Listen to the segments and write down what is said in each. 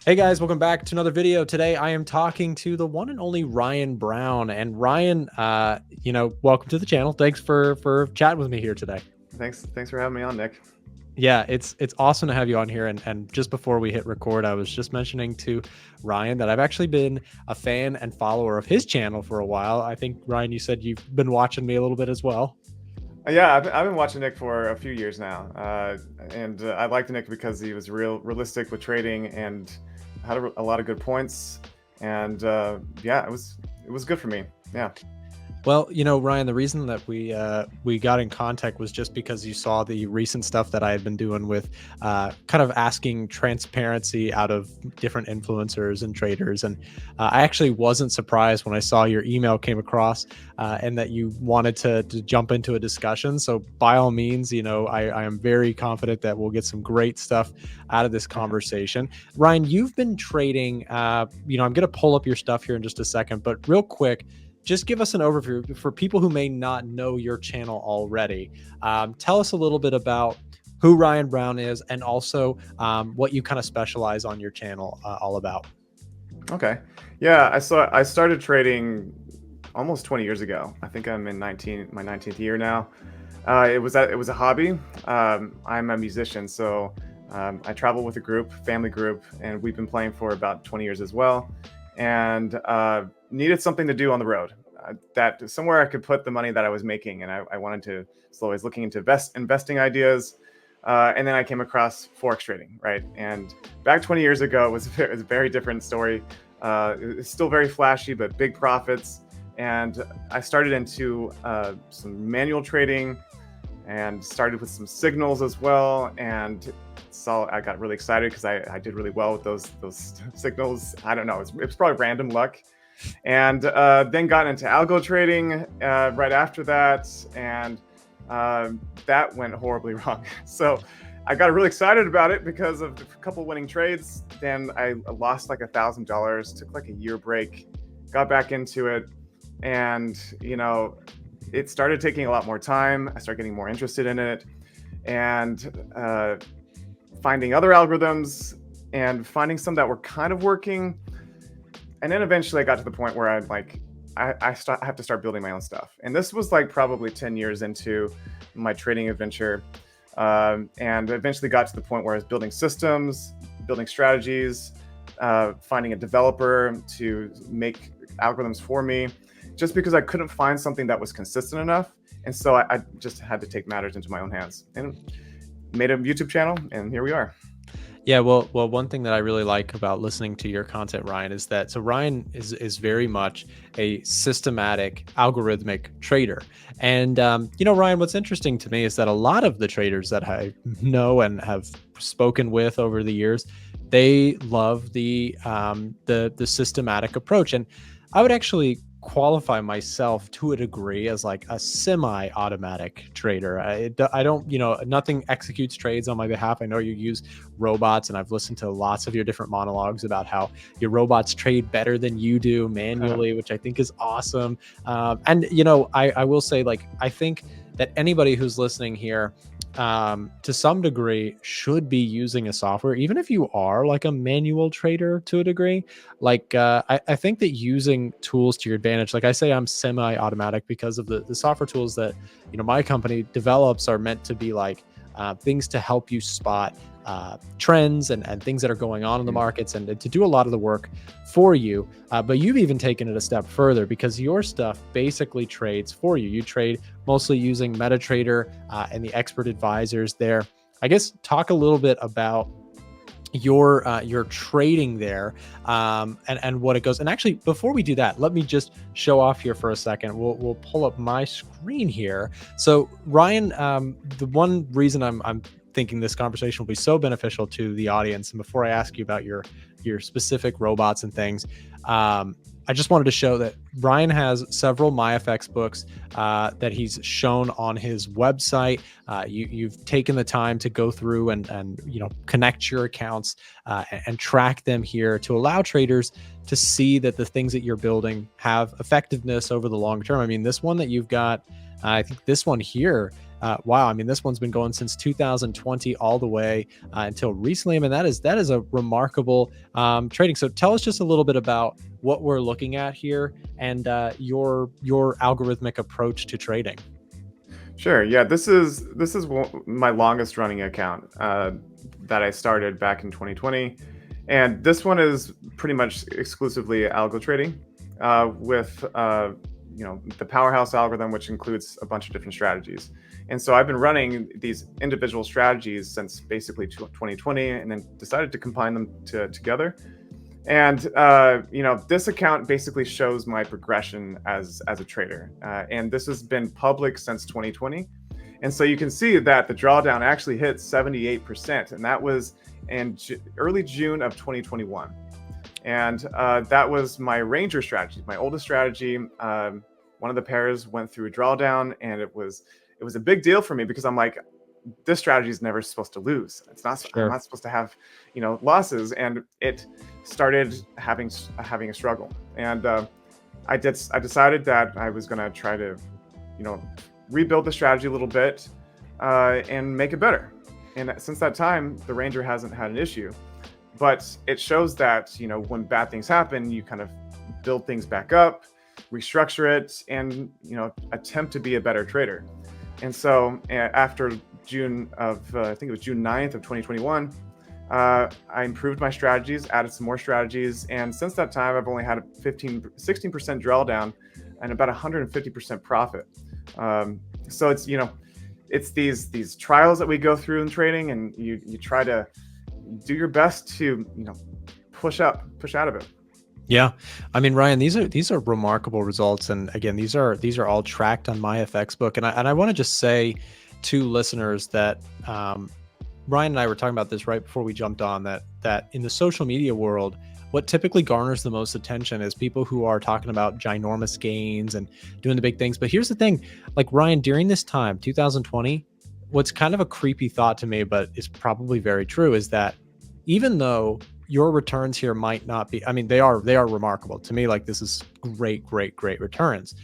Hey guys, welcome back to another video. Today I am talking to the one and only Ryan Brown. And Ryan, welcome to the channel. Thanks for chatting with me here today. Thanks for having me on, Nick. Yeah, it's awesome to have you on here. And just before we hit record, I was just mentioning to Ryan that I've actually been a fan and follower of his channel for a while. I think, Ryan, you said you've been watching me a little bit as well. Yeah, I've been watching Nick for a few years now, and I liked Nick because he was realistic with trading and had a lot of good points, and yeah, it was good for me. Yeah. Well, Ryan, the reason that we got in contact was just because you saw the recent stuff that I had been doing with kind of asking transparency out of different influencers and traders. And I actually wasn't surprised when I saw your email came across and that you wanted to jump into a discussion. So by all means, I am very confident that we'll get some great stuff out of this conversation. Ryan, you've been trading, I'm going to pull up your stuff here in just a second, but real quick, just give us an overview for people who may not know your channel already. Tell us a little bit about who Ryan Brown is and also what you kind of specialize on your channel all about. Okay. Yeah, I started trading almost 20 years ago. I think I'm in my 19th year now. It was a hobby. I'm a musician, so I travel with a family group, and we've been playing for about 20 years as well. And needed something to do on the road, that somewhere I could put the money that I was making, and I wanted to. So I was looking into investing ideas, and then I came across Forex trading, right? And back 20 years ago, it was a very different story. It's still very flashy, but big profits. And I started into some manual trading, and started with some signals as well. And I got really excited because I did really well with those signals. I don't know, it's probably random luck. And then got into algo trading right after that, and that went horribly wrong. So I got really excited about it because of a couple winning trades. Then I lost like $1,000, took like a year break, got back into it, and it started taking a lot more time. I started getting more interested in it, and finding other algorithms and finding some that were kind of working. And then eventually I got to the point where I have to start building my own stuff. And this was like probably 10 years into my trading adventure. And eventually got to the point where I was building systems, building strategies, finding a developer to make algorithms for me, just because I couldn't find something that was consistent enough. And so I just had to take matters into my own hands and made a YouTube channel, and here we are. Yeah, well, one thing that I really like about listening to your content, Ryan, is that Ryan is very much a systematic, algorithmic trader. And Ryan, what's interesting to me is that a lot of the traders that I know and have spoken with over the years, they love the systematic approach. And I would actually qualify myself to a degree as like a semi-automatic trader. I don't, nothing executes trades on my behalf. I know you use robots, and I've listened to lots of your different monologues about how your robots trade better than you do manually, which I think is awesome. And I will say, like, I think that anybody who's listening here, to some degree, should be using a software, even if you are like a manual trader to a degree. Like I think that using tools to your advantage, like I say, I'm semi-automatic because of the software tools that my company develops are meant to be like things to help you spot trends and things that are going on in the markets, and to do a lot of the work for you. But you've even taken it a step further, because your stuff basically trades for you. You trade mostly using MetaTrader and the expert advisors there. I guess talk a little bit about your trading there and what it goes. And actually, before we do that, let me just show off here for a second. We'll pull up my screen here. So Ryan, the one reason I'm thinking this conversation will be so beneficial to the audience, and before I ask you about your specific robots and things, I just wanted to show that Ryan has several MyFX books that he's shown on his website. You've taken the time to go through and connect your accounts and track them here to allow traders to see that the things that you're building have effectiveness over the long term. I mean, this one that you've got, I think this one here wow, I mean, this one's been going since 2020 all the way until recently. I mean, that is a remarkable trading. So tell us just a little bit about what we're looking at here and your algorithmic approach to trading. Sure. Yeah, this is my longest running account that I started back in 2020, and this one is pretty much exclusively algo trading with the powerhouse algorithm, which includes a bunch of different strategies. And so I've been running these individual strategies since basically 2020, and then decided to combine them together. And this account basically shows my progression as a trader, and this has been public since 2020. And so you can see that the drawdown actually hit 78%, and that was in early June of 2021. And that was my Ranger strategy, my oldest strategy. One of the pairs went through a drawdown, and it was a big deal for me because I'm like, this strategy is never supposed to lose. It's not. Sure. I'm not supposed to have, losses. And it started having a struggle. And I decided that I was going to try to, rebuild the strategy a little bit and make it better. And since that time, the Ranger hasn't had an issue. But it shows that when bad things happen, you kind of build things back up, restructure it, and attempt to be a better trader. And so after June of, I think it was June 9th of 2021, I improved my strategies, added some more strategies. And since that time, I've only had a 16% drawdown and about 150% profit. So it's these trials that we go through in trading, and you try to do your best to, push out of it. Yeah, I mean, Ryan, these are remarkable results, and again, these are all tracked on my FX book, and I want to just say to listeners that Ryan and I were talking about this right before we jumped on, that in the social media world, what typically garners the most attention is people who are talking about ginormous gains and doing the big things. But here's the thing, like Ryan, during this time, 2020, what's kind of a creepy thought to me, but is probably very true, is that even though your returns here might not be, I mean, they are remarkable to me. Like, this is great returns.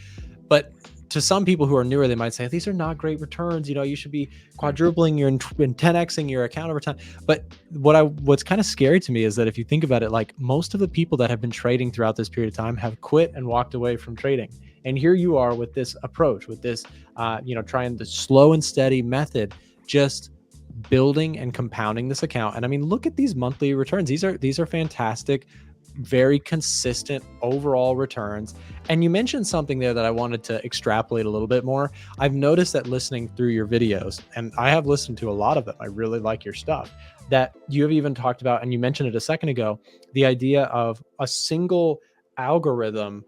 But to some people who are newer, they might say, these are not great returns. You should be quadrupling and 10xing your account over time. But what's kind of scary to me is that if you think about it, like, most of the people that have been trading throughout this period of time have quit and walked away from trading. And here you are with this approach, with this, trying the slow and steady method, just building and compounding this account. And I mean, look at these monthly returns. These are fantastic, very consistent overall returns. And you mentioned something there that I wanted to extrapolate a little bit more. I've noticed that listening through your videos, and I have listened to a lot of them, I really like your stuff, that you have even talked about, and you mentioned it a second ago, the idea of a single algorithm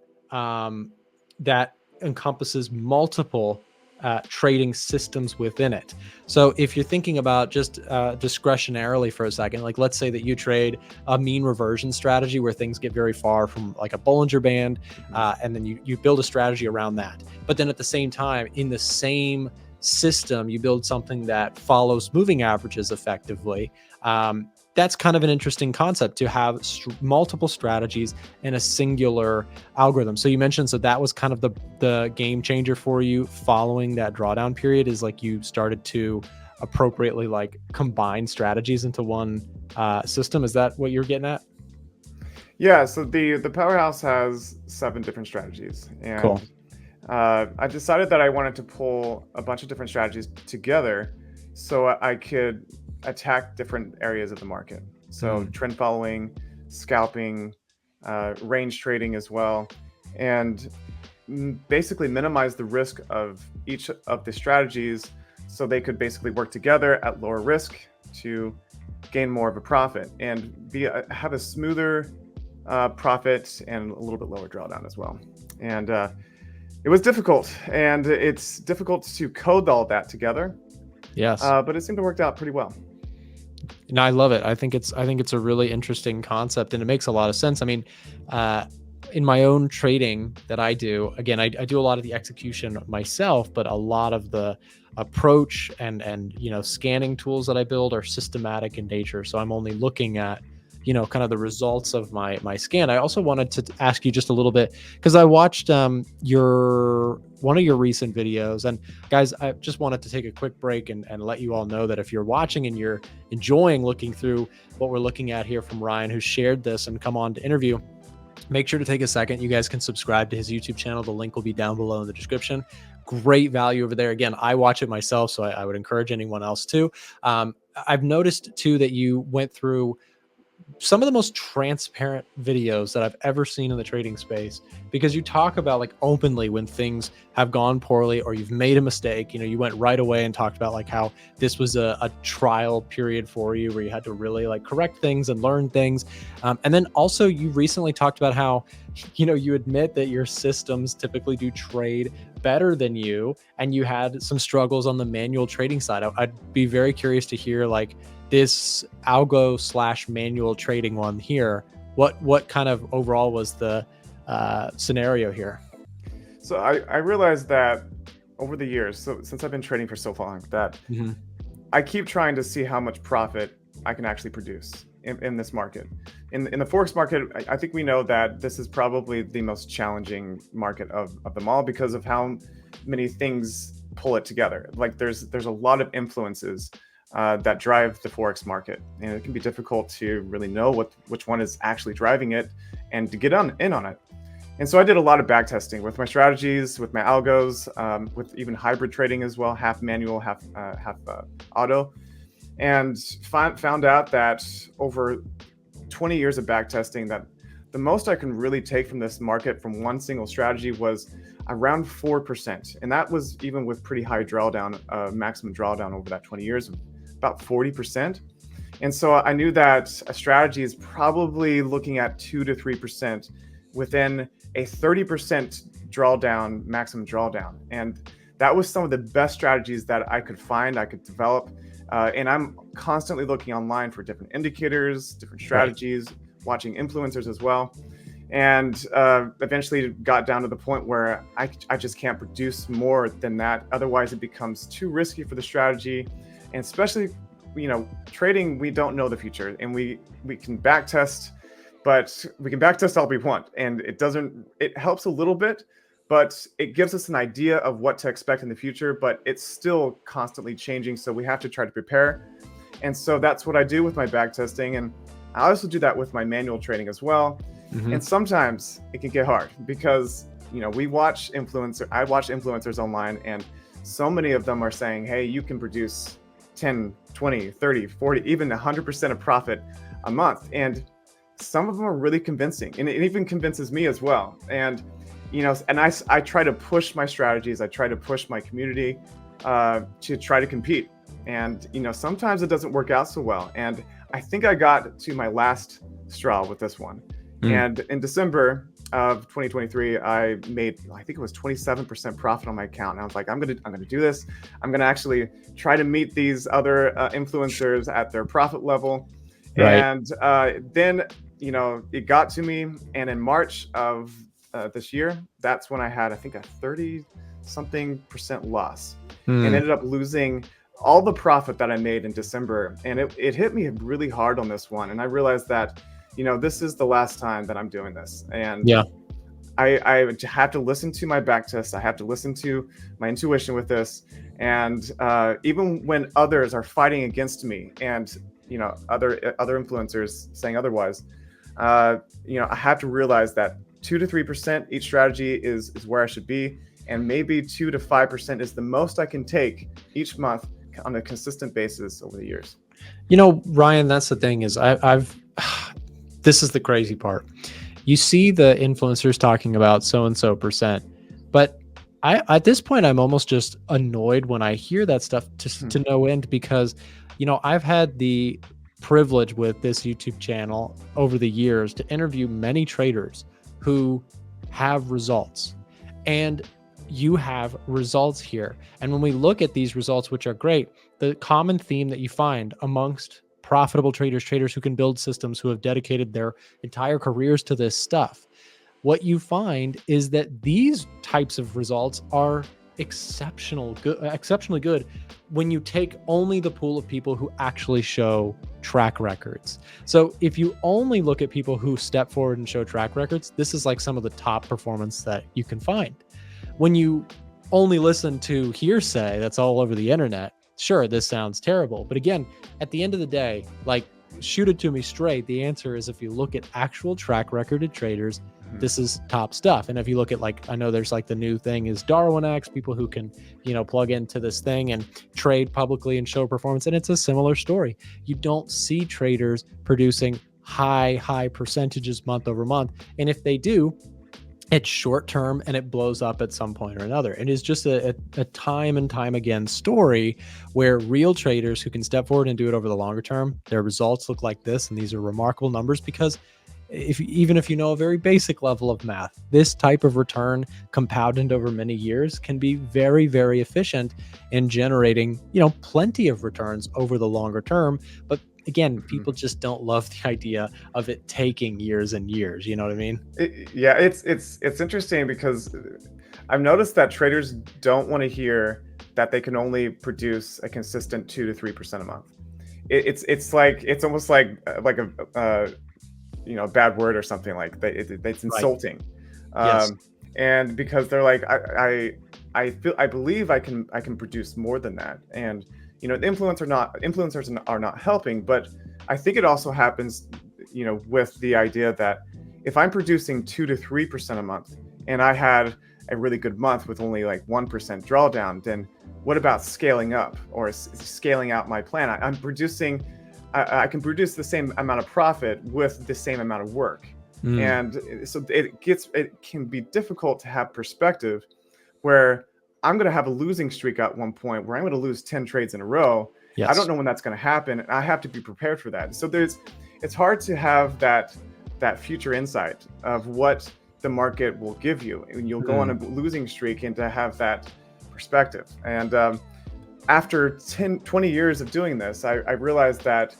that encompasses multiple trading systems within it. So if you're thinking about just discretionarily for a second, like let's say that you trade a mean reversion strategy where things get very far from like a Bollinger Band, and then you build a strategy around that. But then at the same time, in the same system, you build something that follows moving averages effectively. That's kind of an interesting concept, to have multiple strategies in a singular algorithm. So you mentioned, so that was kind of the game changer for you following that drawdown period, is like you started to appropriately like combine strategies into one system. Is that what you're getting at? Yeah, so the powerhouse has 7 different strategies. And Cool. I decided that I wanted to pull a bunch of different strategies together so I could attack different areas of the market. So trend following, scalping, range trading as well, and basically minimize the risk of each of the strategies so they could basically work together at lower risk to gain more of a profit and have a smoother profit and a little bit lower drawdown as well. And it was difficult, and it's difficult to code all that together. Yes. But it seemed to work out pretty well. No, I love it. I think it's a really interesting concept, and it makes a lot of sense. I mean, in my own trading that I do, again, I do a lot of the execution myself, but a lot of the approach and scanning tools that I build are systematic in nature. So I'm only looking at kind of the results of my scan, I also wanted to ask you just a little bit, because I watched your one of your recent videos. And guys, I just wanted to take a quick break and let you all know that if you're watching and you're enjoying looking through what we're looking at here from Ryan, who shared this and come on to interview, make sure to take a second. You guys can subscribe to his YouTube channel. The link will be down below in the description. Great value over there. Again, I watch it myself, so I would encourage anyone else to. I've noticed too that you went through some of the most transparent videos that I've ever seen in the trading space, because you talk about like openly when things have gone poorly or you've made a mistake. You went right away and talked about like how this was a trial period for you where you had to really like correct things and learn things. And then also you recently talked about how, you admit that your systems typically do trade better than you, and you had some struggles on the manual trading side. I'd be very curious to hear like this algo / manual trading one here. What kind of overall was the scenario here? So I realized that over the years, so since I've been trading for so long, that I keep trying to see how much profit I can actually produce in this market. In the Forex market, I think we know that this is probably the most challenging market of them all, because of how many things pull it together. Like there's a lot of influences that drive the Forex market, and it can be difficult to really know which one is actually driving it and to get in on it. And so I did a lot of back testing with my strategies, with my algos, with even hybrid trading as well, half manual, half auto, and found out that over 20 years of back testing, that the most I can really take from this market from one single strategy was around 4. And that was even with pretty high drawdown, maximum drawdown over that 20 years, about 40%. And so I knew that a strategy is probably looking at 2 to 3% within a 30% drawdown, maximum drawdown. And that was some of the best strategies that I could find, I could develop. And I'm constantly looking online for different indicators, different strategies, watching influencers as well. And eventually got down to the point where I just can't produce more than that. Otherwise, it becomes too risky for the strategy. And especially, trading, we don't know the future, and we can back test, but we can back test all we want. And it helps a little bit, but it gives us an idea of what to expect in the future, but it's still constantly changing. So we have to try to prepare. And so that's what I do with my back testing. And I also do that with my manual trading as well. And sometimes it can get hard because, I watch influencers online, and so many of them are saying, hey, you can produce 10, 20, 30, 40, even 100% of profit a month. And some of them are really convincing, and it even convinces me as well. And, and I try to push my strategies. I try to push my community to try to compete. And, sometimes it doesn't work out so well. And I think I got to my last straw with this one. And in December of 2023, I made, I think it was 27% profit on my account. And I was like, I'm gonna do this. I'm gonna actually try to meet these other influencers at their profit level. Right. And then, it got to me. And in March of this year, that's when I had, I think, a 30-something% loss, and ended up losing all the profit that I made in December. And it hit me really hard on this one. And I realized that, this is the last time that I'm doing this. And I have to listen to my back test. I have to listen to my intuition with this. And even when others are fighting against me, and other influencers saying otherwise, I have to realize that 2 to 3% each strategy is where I should be, and maybe 2 to 5% is the most I can take each month on a consistent basis over the years. Ryan, that's the thing is I've this is the crazy part. You see the influencers talking about so-and-so percent, but at this point, I'm almost just annoyed when I hear that stuff to no end, because, I've had the privilege with this YouTube channel over the years to interview many traders who have results, and you have results here. And when we look at these results, which are great, the common theme that you find amongst profitable traders who can build systems, who have dedicated their entire careers to this stuff, what you find is that these types of results are exceptionally good when you take only the pool of people who actually show track records. So if you only look at people who step forward and show track records, this is like some of the top performance that you can find. When you only listen to hearsay that's all over the internet, sure, this sounds terrible. But again, at the end of the day, like, shoot it to me straight. The answer is, if you look at actual track recorded traders, this is top stuff. And if you look at, like, I know there's like the new thing is Darwin X, people who can, plug into this thing and trade publicly and show performance. And it's a similar story. You don't see traders producing high percentages month over month. And if they do, it's short term and it blows up at some point or another. It is just a time and time again story where real traders who can step forward and do it over the longer term, their results look like this. And these are remarkable numbers because even if you know a very basic level of math, this type of return compounded over many years can be very, very efficient in generating, plenty of returns over the longer term. But again, people just don't love the idea of it taking years and years. You know what I mean? It's interesting because I've noticed that traders don't want to hear that they can only produce a consistent 2 to 3% a month. It's almost like a bad word or something like that. It's insulting. Yes. And because they're like, I believe I can produce more than that. And the influencers are not helping, but I think it also happens, with the idea that if I'm producing 2 to 3% a month and I had a really good month with only like 1% drawdown, then what about scaling up or scaling out my plan? I can produce the same amount of profit with the same amount of work. And so it can be difficult to have perspective where I'm going to have a losing streak at one point where I'm going to lose 10 trades in a row. Yes. I don't know when that's going to happen. And I have to be prepared for that. So it's hard to have that future insight of what the market will give you. And you'll go on a losing streak and to have that perspective. And after 20 years of doing this, I realized that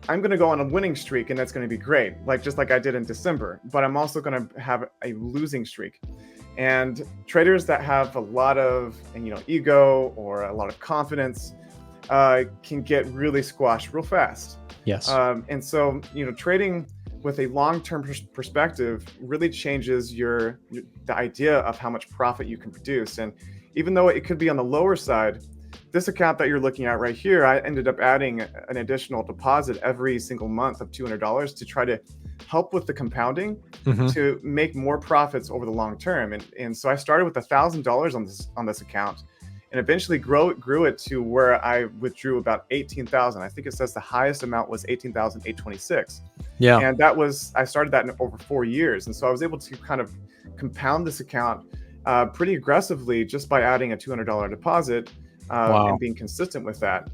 I'm going to go on a winning streak and that's going to be great, just like I did in December, but I'm also going to have a losing streak. And traders that have a lot of, ego or a lot of confidence can get really squashed real fast. Yes. And so, trading with a long-term perspective really changes the idea of how much profit you can produce. And even though it could be on the lower side, this account that you're looking at right here, I ended up adding an additional deposit every single month of $200 to try to help with the compounding to make more profits over the long term. And so I started with $1,000 on this account and eventually grew it to where I withdrew about 18,000. I think it says the highest amount was 18,826. Yeah. And I started that in over 4 years. And so I was able to kind of compound this account pretty aggressively just by adding a $200 deposit and being consistent with that.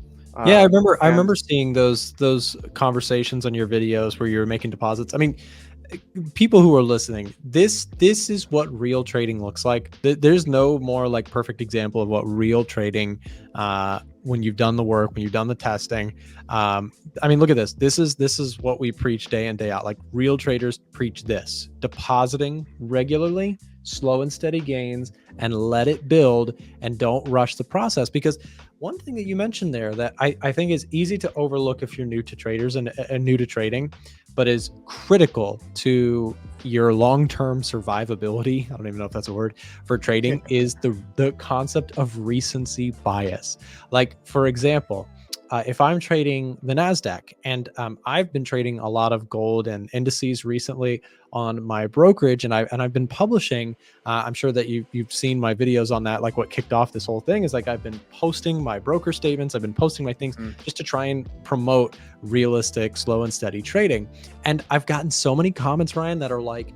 Yeah, I remember seeing those conversations on your videos where you're making deposits. I mean, people who are listening, this is what real trading looks like. There's no more like perfect example of what real trading, when you've done the work, when you've done the testing. I mean, look at this. This is what we preach day in, day out. Like, real traders preach this: depositing regularly, slow and steady gains, and let it build, and don't rush the process. Because one thing that you mentioned there that I think is easy to overlook if you're new to traders and new to trading, but is critical to your long-term survivability, I don't even know if that's a word, for trading, is the concept of recency bias. Like, for example, if I'm trading the NASDAQ, and I've been trading a lot of gold and indices recently on my brokerage, and I've been publishing. I'm sure that you've seen my videos on that. Like, what kicked off this whole thing is, like, I've been posting my broker statements. I've been posting my things just to try and promote realistic, slow and steady trading. And I've gotten so many comments, Ryan, that are like,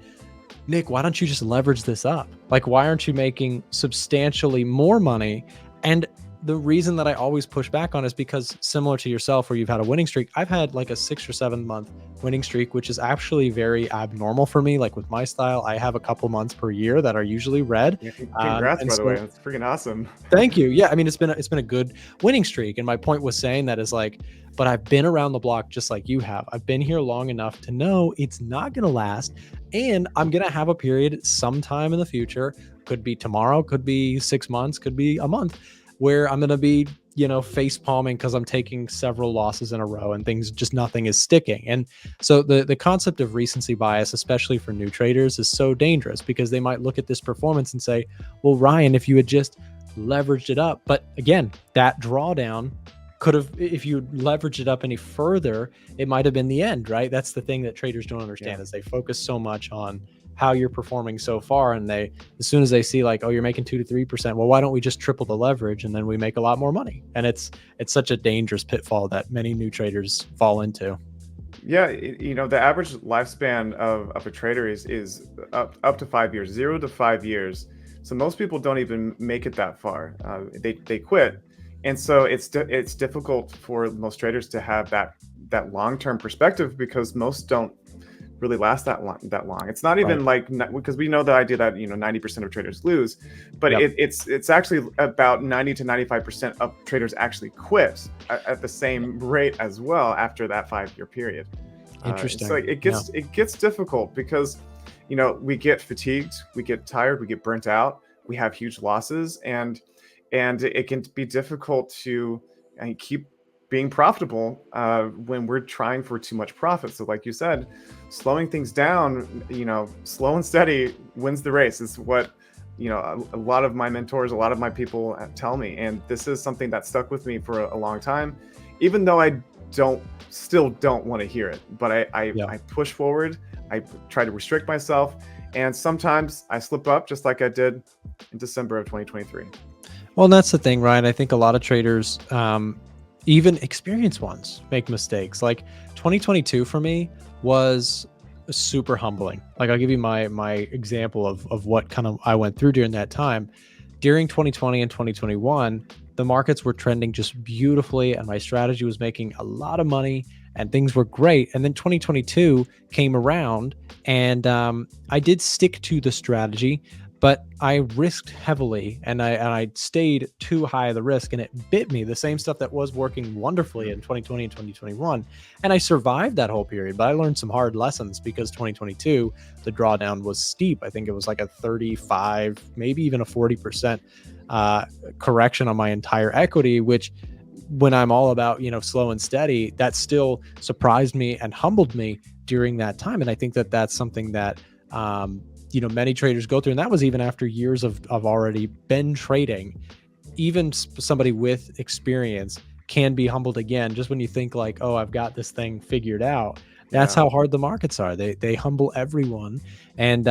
Nick, why don't you just leverage this up? Like, why aren't you making substantially more money? And the reason that I always push back on is because, similar to yourself, where you've had a winning streak, I've had like a 6 or 7 month winning streak, which is actually very abnormal for me. Like with my style, I have a couple months per year that are usually red. Yeah, congrats, And by the way. so That's freaking awesome. thank you. Yeah, I mean it's been a good winning streak, and my point was saying that is like, but I've been around the block just like you have. I've been here long enough to know it's not going to last, and I'm going to have a period sometime in the future, could be tomorrow, could be 6 months, could be a month, where I'm going to be, face palming because I'm taking several losses in a row and things just nothing is sticking. And so the concept of recency bias, especially for new traders, is so dangerous because they might look at this performance and say, well, Ryan, if you had just leveraged it up. But again, that drawdown could have, if you leveraged it up any further, it might have been the end, right? That's the thing that traders don't understand, is they focus so much on how you're performing so far, and they, as soon as they see like, oh, you're making 2 to 3%, well, why don't we just triple the leverage and then we make a lot more money? And it's such a dangerous pitfall that many new traders fall into. Yeah, the average lifespan of a trader is up to 5 years, 0 to 5 years. So most people don't even make it that far. They quit, and so it's difficult for most traders to have that long-term perspective, because most don't really last that long. It's not even Right. like, because we know the idea that 90% of traders lose, but Yep. it's actually about 90 to 95% of traders actually quit at the same rate as well after that 5 year period. So Interesting. it Yeah. gets difficult because we get fatigued, we get tired, we get burnt out, we have huge losses, and it can be difficult to keep being profitable when we're trying for too much profit. So like you said, slowing things down, slow and steady wins the race, is what a lot of my mentors, a lot of my people tell me. And this is something that stuck with me for a long time, even though I don't want to hear it. But Yeah. I push forward, I try to restrict myself, and sometimes I slip up, just like I did in December of 2023. Well, that's the thing, Ryan. I think a lot of traders, even experienced ones, make mistakes. Like 2022 for me was super humbling. Like I'll give you my example of what kind of I went through during that time. During 2020 and 2021, the markets were trending just beautifully, and my strategy was making a lot of money, and things were great. And then 2022 came around, and I did stick to the strategy, but I risked heavily, and I stayed too high of the risk, and it bit me. The same stuff that was working wonderfully in 2020 and 2021, and I survived that whole period. But I learned some hard lessons, because 2022 the drawdown was steep. I think it was like a 35, maybe even a 40% correction on my entire equity, which, when I'm all about slow and steady, that still surprised me and humbled me during that time. And I think that that's something that many traders go through, and that was even after years of already been trading. Even somebody with experience can be humbled again, just when you think like, oh, I've got this thing figured out. That's Yeah. how hard the markets are. They humble everyone. And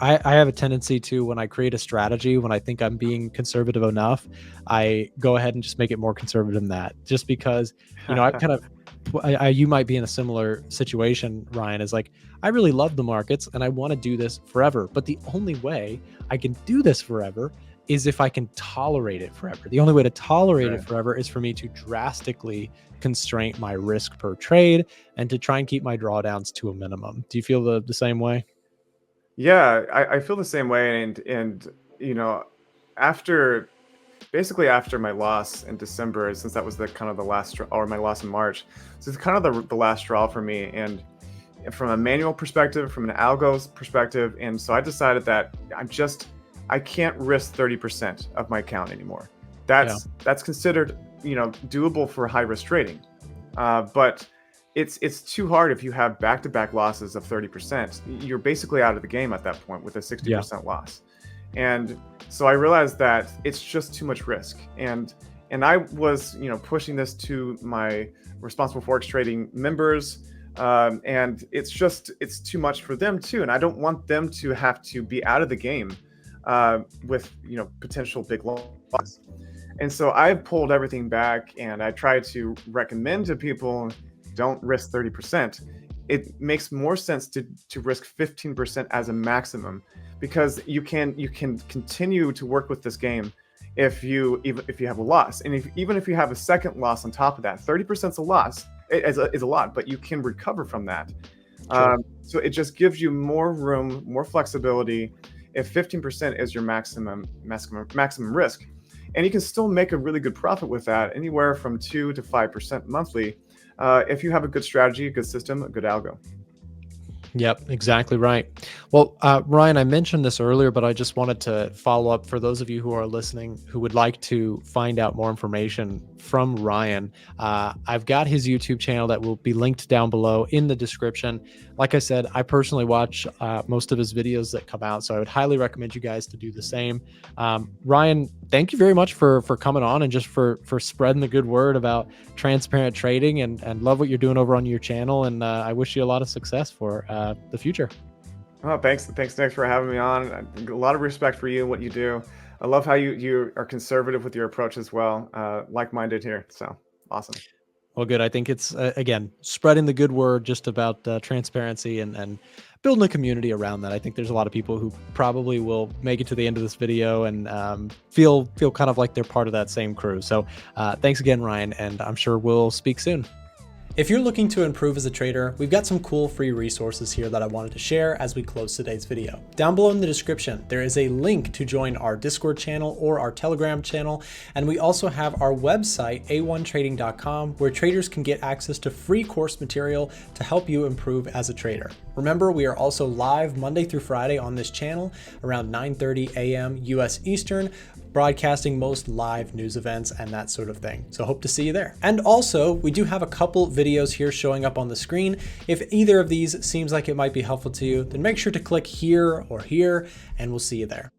I have a tendency to, when I create a strategy, when I think I'm being conservative enough, I go ahead and just make it more conservative than that, just because I've kind of, you might be in a similar situation, Ryan, is like, I really love the markets and I want to do this forever. But the only way I can do this forever is if I can tolerate it forever. The only way to tolerate it Right. forever is for me to drastically constrain my risk per trade and to try and keep my drawdowns to a minimum. Do you feel the same way? Yeah, I feel the same way, and you know, after basically after my loss in December, since that was the kind of the last or my loss in March, so it's kind of the last straw for me. And from a manual perspective, from an algos perspective, and so I decided that I can't risk 30% of my account anymore. Yeah. That's considered doable for high risk trading, but it's too hard if you have back-to-back losses of 30%. You're basically out of the game at that point with a Yeah. 60% loss. And so I realized that it's just too much risk. And I was pushing this to my responsible forex trading members, and it's too much for them too. And I don't want them to have to be out of the game with potential big losses. And so I pulled everything back, and I tried to recommend to people, don't risk 30%. It makes more sense to risk 15% as a maximum, because you can continue to work with this game if you have a loss, and even if you have a second loss on top of that, 30% is a loss, is a lot, but you can recover from that. Sure. So it just gives you more room, more flexibility. If 15% is your maximum risk, and you can still make a really good profit with that, anywhere from 2 to 5% monthly, if you have a good strategy, a good system, a good algo. Yep, exactly right. Well, Ryan, I mentioned this earlier, but I just wanted to follow up for those of you who are listening who would like to find out more information from Ryan. I've got his YouTube channel that will be linked down below in the description. Like I said, I personally watch most of his videos that come out, so I would highly recommend you guys to do the same. Ryan, thank you very much for coming on and just for spreading the good word about transparent trading, and love what you're doing over on your channel. And I wish you a lot of success for the future. Oh, thanks, Nick, for having me on. A lot of respect for you and what you do. I love how you are conservative with your approach as well. Like-minded here, so awesome. Well, good. I think it's, again, spreading the good word just about transparency and building a community around that. I think there's a lot of people who probably will make it to the end of this video and feel kind of like they're part of that same crew. So thanks again, Ryan, and I'm sure we'll speak soon. If you're looking to improve as a trader, we've got some cool free resources here that I wanted to share as we close today's video. Down below in the description, there is a link to join our Discord channel or our Telegram channel. And we also have our website, a1trading.com, where traders can get access to free course material to help you improve as a trader. Remember, we are also live Monday through Friday on this channel around 9:30 a.m. US Eastern, broadcasting most live news events and that sort of thing. So hope to see you there. And also, we do have a couple videos here showing up on the screen. If either of these seems like it might be helpful to you, then make sure to click here or here, and we'll see you there.